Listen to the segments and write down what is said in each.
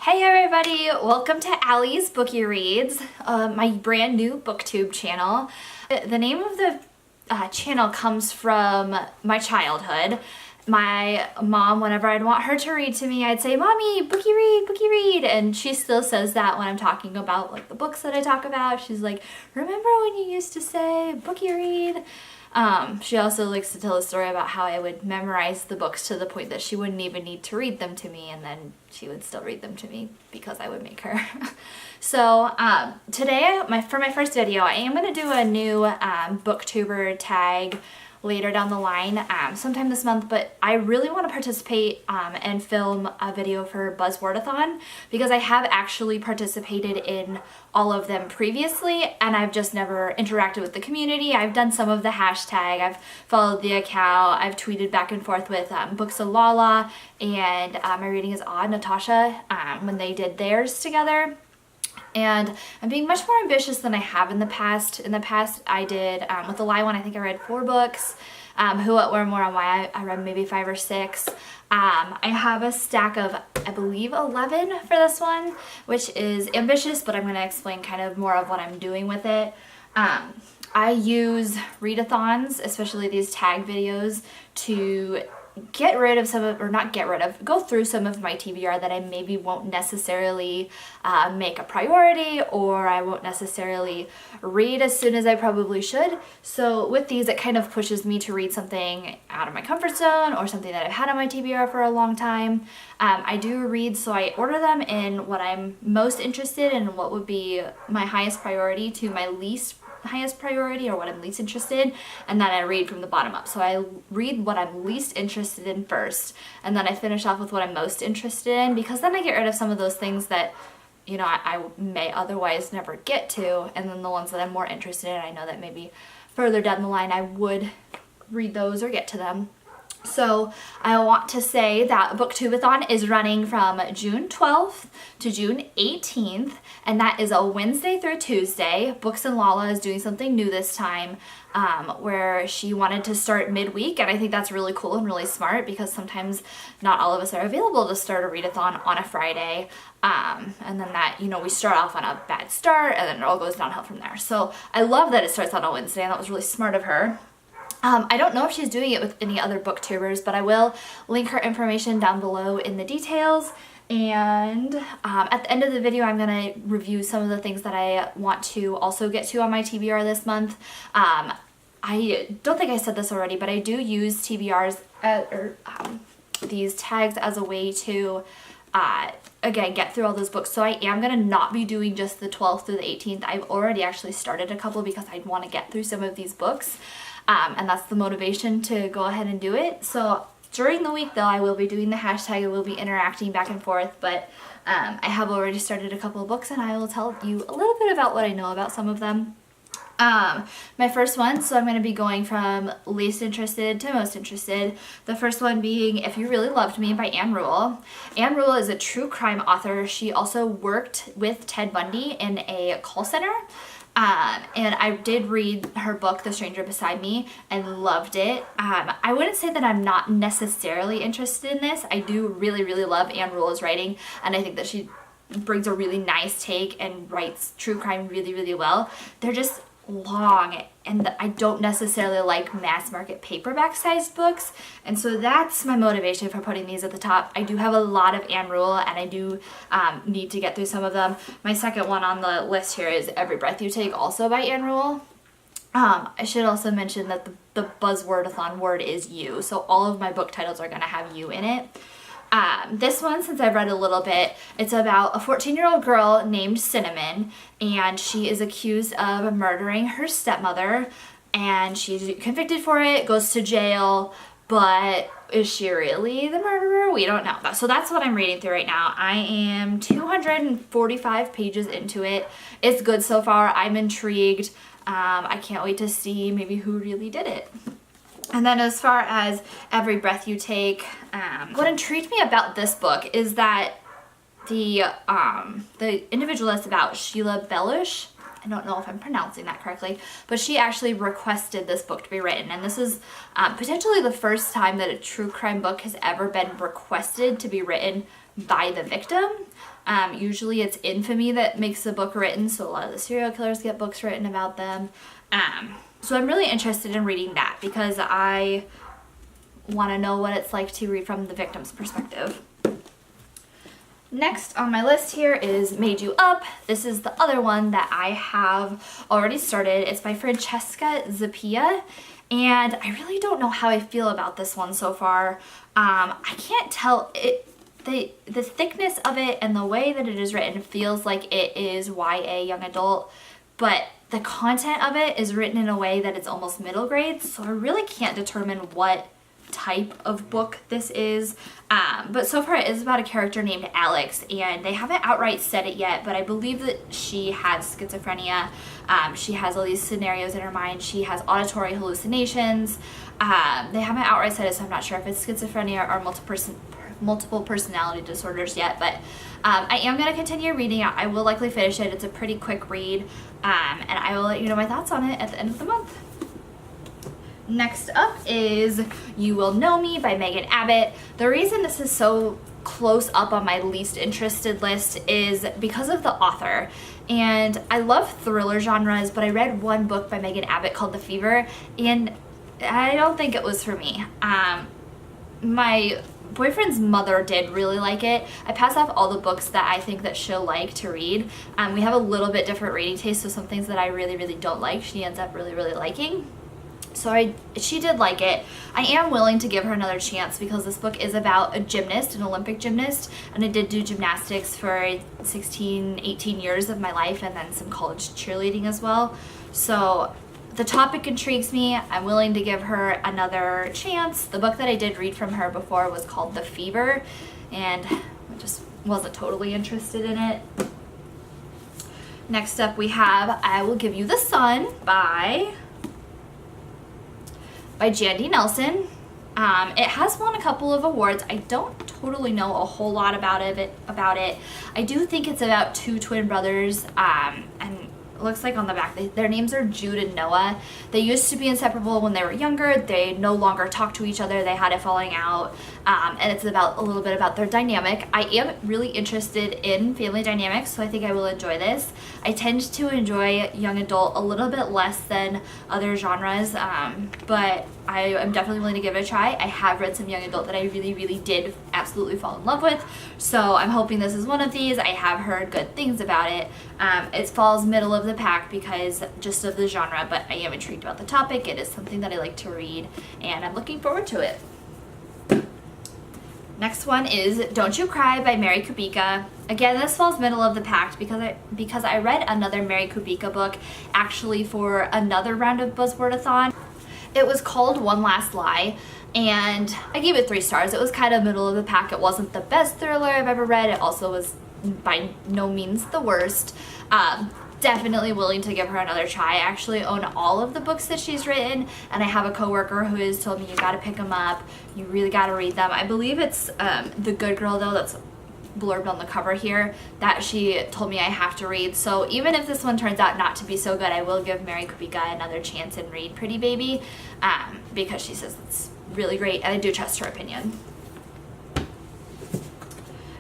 Hey everybody, welcome to Allie's Bookie Reads, my brand new booktube channel. The name of the channel comes from my childhood. My mom, whenever I'd want her to read to me, I'd say, "Mommy, bookie read," and she still says that when I'm talking about like the books that I talk about. She's like, "Remember when you used to say bookie read?" She also likes to tell a story about how I would memorize the books to the point that she wouldn't even need to read them to me, and then she would still read them to me because I would make her. So today, for my first video, I am going to do a new booktuber tag later down the line, sometime this month, but I really want to participate and film a video for Buzzwordathon because I have actually participated in all of them previously and I've just never interacted with the community. I've done some of the hashtag, I've followed the account, I've tweeted back and forth with Books and Lala and My Reading is Odd, Natasha, when they did theirs together. And I'm being much more ambitious than I have in the past. In the past, I did, with the Lie one, I think I read 4 books. Who, What, Where, More, and Why, I read maybe 5 or 6. I have a stack of, I believe, 11 for this one, which is ambitious, but I'm going to explain kind of more of what I'm doing with it. I use readathons, especially these tag videos, to get rid of some of, or not get rid of, go through some of my TBR that I maybe won't necessarily make a priority, or I won't necessarily read as soon as I probably should. So with these, it kind of pushes me to read something out of my comfort zone or something that I've had on my TBR for a long time. I do read, so I order them in what I'm most interested in, what would be my highest priority to my least highest priority, or what I'm least interested in, and then I read from the bottom up. So I read what I'm least interested in first, and then I finish off with what I'm most interested in, because then I get rid of some of those things that, you know, I may otherwise never get to, and then the ones that I'm more interested in, I know that maybe further down the line I would read those or get to them. So I want to say that Booktubeathon is running from June 12th to June 18th, and that is a Wednesday through Tuesday. Books and Lala is doing something new this time, where she wanted to start midweek, and I think that's really cool and really smart because sometimes not all of us are available to start a readathon on a Friday, and then that, you know, we start off on a bad start and then it all goes downhill from there. So I love that it starts on a Wednesday, and that was really smart of her. I don't know if she's doing it with any other booktubers, but I will link her information down below in the details. And at the end of the video, I'm going to review some of the things that I want to also get to on my TBR this month. I don't think I said this already, but I do use TBRs, these tags as a way to again, get through all those books. So I am going to not be doing just the 12th through the 18th. I've already actually started a couple because I want to get through some of these books. And that's the motivation to go ahead and do it. So during the week though, I will be doing the hashtag, I will be interacting back and forth, but I have already started a couple of books and I will tell you a little bit about what I know about some of them. My first one, so I'm going to be going from least interested to most interested. The first one being If You Really Loved Me by Ann Rule. Ann Rule is a true crime author. She also worked with Ted Bundy in a call center. And I did read her book, The Stranger Beside Me, and loved it. I wouldn't say that I'm not necessarily interested in this. I do really, really love Ann Rule's writing, and I think that she brings a really nice take and writes true crime really, really well. They're just long, and I don't necessarily like mass market paperback sized books, and so that's my motivation for putting these at the top. I do have a lot of Ann Rule, and I do need to get through some of them. My second one on the list here is Every Breath You Take, also by Ann Rule. I should also mention that the Buzzwordathon word is you, so all of my book titles are going to have you in it. This one, since I've read a little bit, it's about a 14-year-old girl named Cinnamon, and she is accused of murdering her stepmother, and she's convicted for it, goes to jail, but is she really the murderer? We don't know. So that's what I'm reading through right now. I am 245 pages into it. It's good so far. I'm intrigued. I can't wait to see maybe who really did it. And then as far as Every Breath You Take, what intrigued me about this book is that the individual that's about, Sheila Belush, I don't know if I'm pronouncing that correctly, but she actually requested this book to be written, and this is potentially the first time that a true crime book has ever been requested to be written by the victim. Usually it's infamy that makes the book written, so a lot of the serial killers get books written about them. So I'm really interested in reading that because I want to know what it's like to read from the victim's perspective. Next on my list here is Made You Up. This is the other one that I have already started. It's by Francesca Zappia, and I really don't know how I feel about this one so far. I can't tell it. The thickness of it and the way that it is written feels like it is YA young adult, but the content of it is written in a way that it's almost middle grade, so I really can't determine what type of book this is. But so far it is about a character named Alex, and they haven't outright said it yet, but I believe that she has schizophrenia. She has all these scenarios in her mind. She has auditory hallucinations. They haven't outright said it, so I'm not sure if it's schizophrenia or multiple personality disorders yet, but I am going to continue reading it. I will likely finish it. It's a pretty quick read, and I will let you know my thoughts on it at the end of the month. Next up is You Will Know Me by Megan Abbott. The reason this is so close up on my least interested list is because of the author. And I love thriller genres, but I read one book by Megan Abbott called The Fever, and I don't think it was for me. My boyfriend's mother did really like it. I pass off all the books that I think that she'll like to read. We have a little bit different reading taste, so some things that I really, really don't like, she ends up really, really liking. So she did like it. I am willing to give her another chance because this book is about a gymnast, an Olympic gymnast, and I did do gymnastics for 16, 18 years of my life, and then some college cheerleading as well. So the topic intrigues me. I'm willing to give her another chance. The book that I did read from her before was called The Fever, and I just wasn't totally interested in it. Next up we have I Will Give You the Sun by Jandy Nelson. It has won a couple of awards. I don't totally know a whole lot about it. I do think it's about two twin brothers, and it looks like on the back their names are Jude and Noah. They used to be inseparable when they were younger. They no longer talk to each other. They had a falling out, and it's about a little bit about their dynamic. I am really interested in family dynamics, so I think I will enjoy this. I tend to enjoy young adult a little bit less than other genres, but I am definitely willing to give it a try. I have read some young adult that I really, really did absolutely fall in love with, so I'm hoping this is one of these. I have heard good things about it. It falls middle of the pack because just of the genre, but I am intrigued about the topic. It is something that I like to read, and I'm looking forward to it. Next one is Don't You Cry by Mary Kubica. Again, this falls middle of the pack because I read another Mary Kubica book actually for another round of Buzzwordathon. It was called One Last Lie, and I gave it 3 stars. It was kind of middle of the pack. It wasn't the best thriller I've ever read. It also was by no means the worst. Definitely willing to give her another try. I actually own all of the books that she's written, and I have a coworker who has told me you gotta pick them up. You really gotta read them. I believe it's The Good Girl, though, that's blurbed on the cover here, that she told me I have to read. So even if this one turns out not to be so good, I will give Mary Kubica another chance and read Pretty Baby, because she says it's really great, and I do trust her opinion.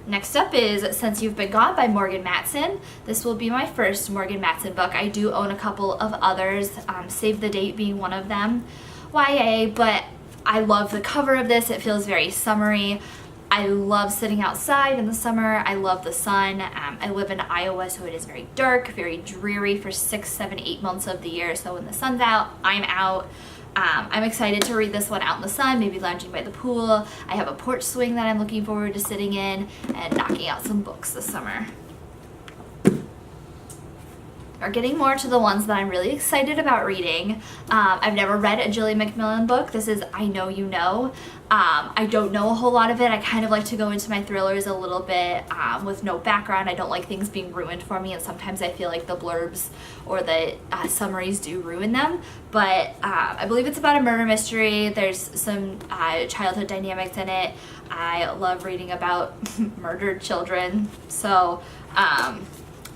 Next up is Since You've Been Gone by Morgan Matson. This will be my first Morgan Matson book. I do own a couple of others, Save the Date being one of them, YA, but I love the cover of this. It feels very summery. I love sitting outside in the summer. I love the sun. I live in Iowa, so it is very dark, very dreary for 6, 7, 8 months of the year. So when the sun's out, I'm out. I'm excited to read this one out in the sun, maybe lounging by the pool. I have a porch swing that I'm looking forward to sitting in and knocking out some books this summer. Are getting more to the ones that I'm really excited about reading. I've never read a Jillian McMillan book. This is I Know You Know. I don't know a whole lot of it. I kind of like to go into my thrillers a little bit with no background. I don't like things being ruined for me, and sometimes I feel like the blurbs or the summaries do ruin them. But I believe it's about a murder mystery. There's some childhood dynamics in it. I love reading about murdered children. So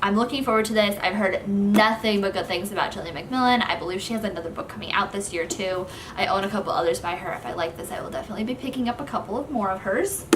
I'm looking forward to this. I've heard nothing but good things about Jillian McMillan. I believe she has another book coming out this year too. I own a couple others by her. If I like this, I will definitely be picking up a couple of more of hers.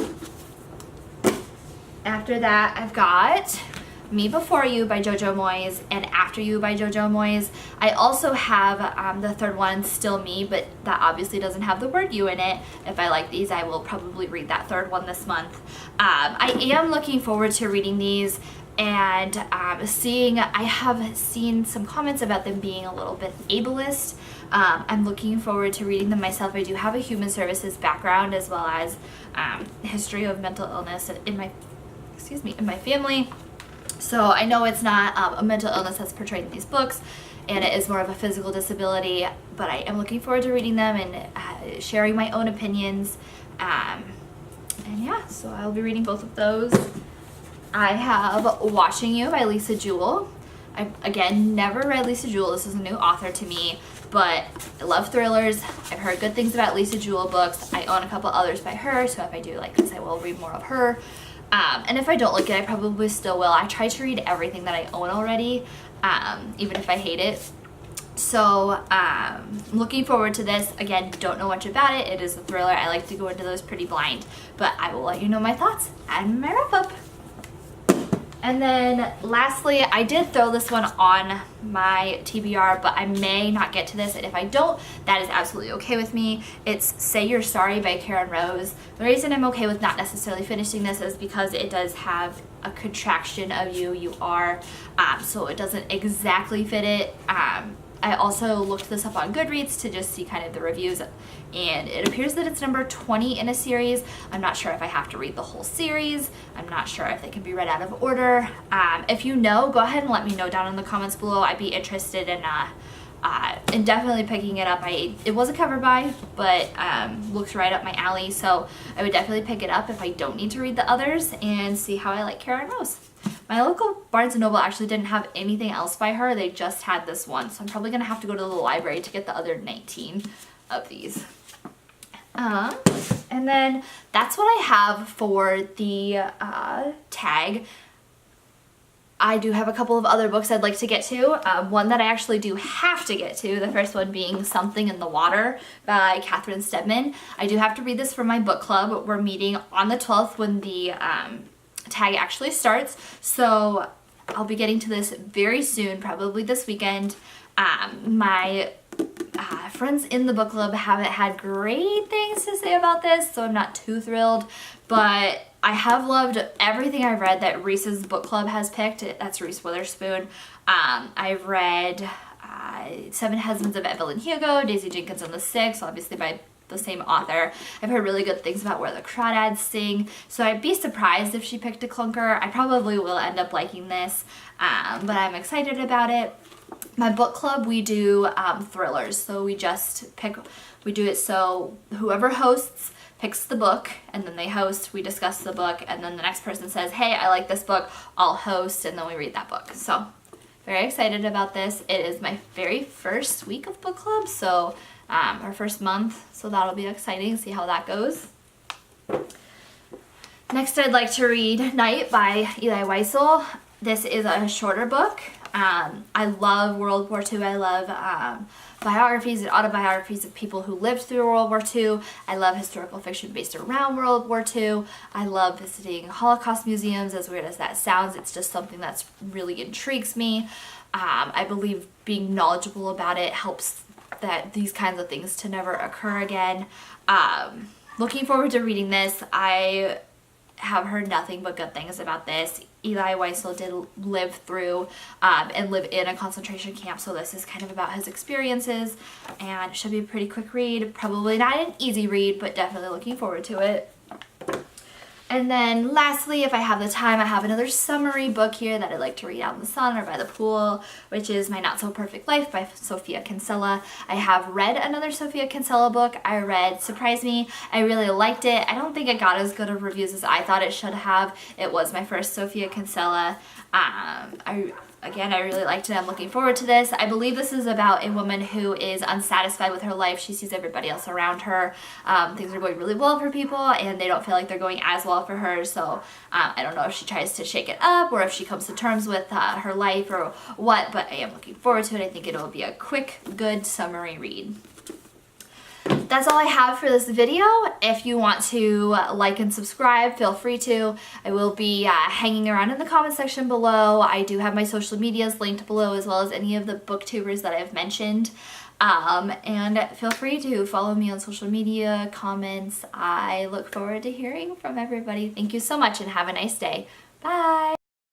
After that, I've got Me Before You by Jojo Moyes and After You by Jojo Moyes. I also have the third one, Still Me, but that obviously doesn't have the word you in it. If I like these, I will probably read that third one this month. I am looking forward to reading these and I have seen some comments about them being a little bit ableist. I'm looking forward to reading them myself. I do have a human services background as well as history of mental illness in my family. So I know it's not a mental illness that's portrayed in these books, and it is more of a physical disability, but I am looking forward to reading them and sharing my own opinions. And yeah, so I'll be reading both of those. I have Watching You by Lisa Jewell. I, again, never read Lisa Jewell. This is a new author to me, but I love thrillers. I've heard good things about Lisa Jewell books. I own a couple others by her, so if I do like this, I will read more of her. And if I don't like it, I probably still will. I try to read everything that I own already, even if I hate it. So I'm looking forward to this. Again, don't know much about it. It is a thriller. I like to go into those pretty blind, but I will let you know my thoughts and my wrap up. And then lastly, I did throw this one on my TBR, but I may not get to this, and if I don't, that is absolutely okay with me. It's Say You're Sorry by Karen Rose. The reason I'm okay with not necessarily finishing this is because it does have a contraction of you are, so it doesn't exactly fit it. I also looked this up on Goodreads to just see kind of the reviews, and it appears that it's number 20 in a series. I'm not sure if I have to read the whole series. I'm not sure if they can be read out of order. If you know, go ahead and let me know down in the comments below. I'd be interested in definitely picking it up. It was a cover buy, but looks right up my alley, so I would definitely pick it up if I don't need to read the others and see how I like Karen Rose. My local Barnes & Noble actually didn't have anything else by her. They just had this one, so I'm probably going to have to go to the library to get the other 19 of these. And then that's what I have for the tag. I do have a couple of other books I'd like to get to. One that I actually do have to get to, the first one being Something in the Water by Catherine Stedman. I do have to read this for my book club. We're meeting on the 12th when the tag actually starts, so I'll be getting to this very soon, probably this weekend. My friends in the book club haven't had great things to say about this, so I'm not too thrilled, but I have loved everything I've read that Reese's book club has picked. That's Reese Witherspoon. I've read Seven Husbands of Evelyn Hugo, Daisy Jenkins and the Six, obviously by the same author. I've heard really good things about Where the Crawdads Sing, so I'd be surprised if she picked a clunker. I probably will end up liking this, but I'm excited about it. My book club, we do thrillers, so we do it so whoever hosts picks the book, and then they host, we discuss the book, and then the next person says, hey, I like this book, I'll host, and then we read that book. So very excited about this. It is my very first week of book club, so our first month, so that'll be exciting, see how that goes. Next, I'd like to read Night by Eli Wiesel. This is a shorter book. I love World War II. I love biographies and autobiographies of people who lived through World War II. I love historical fiction based around World War II. I love visiting Holocaust museums, as weird as that sounds. It's just something that's really intrigues me. I believe being knowledgeable about it helps that these kinds of things to never occur again. Looking forward to reading this. I have heard nothing but good things about this. Eli Wiesel did live through and live in a concentration camp, so this is kind of about his experiences, and it should be a pretty quick read. Probably not an easy read, but definitely looking forward to it. And then lastly, if I have the time, I have another summary book here that I'd like to read out in the sun or by the pool, which is My Not So Perfect Life by Sophia Kinsella. I have read another Sophia Kinsella book. I read Surprise Me. I really liked it. I don't think it got as good of reviews as I thought it should have. It was my first Sophia Kinsella. Again, I really liked it. I'm looking forward to this. I believe this is about a woman who is unsatisfied with her life. She sees everybody else around her. Things are going really well for people, and they don't feel like they're going as well for her. So I don't know if she tries to shake it up or if she comes to terms with her life or what, but I am looking forward to it. I think it'll be a quick, good summary read. that's all I have for this video. If you want to like and subscribe, feel free to. I will be hanging around in the comment section below. I do have my social medias linked below, as well as any of the booktubers that I've mentioned. And feel free to follow me on social media, comments. I look forward to hearing from everybody. Thank you so much and have a nice day. Bye!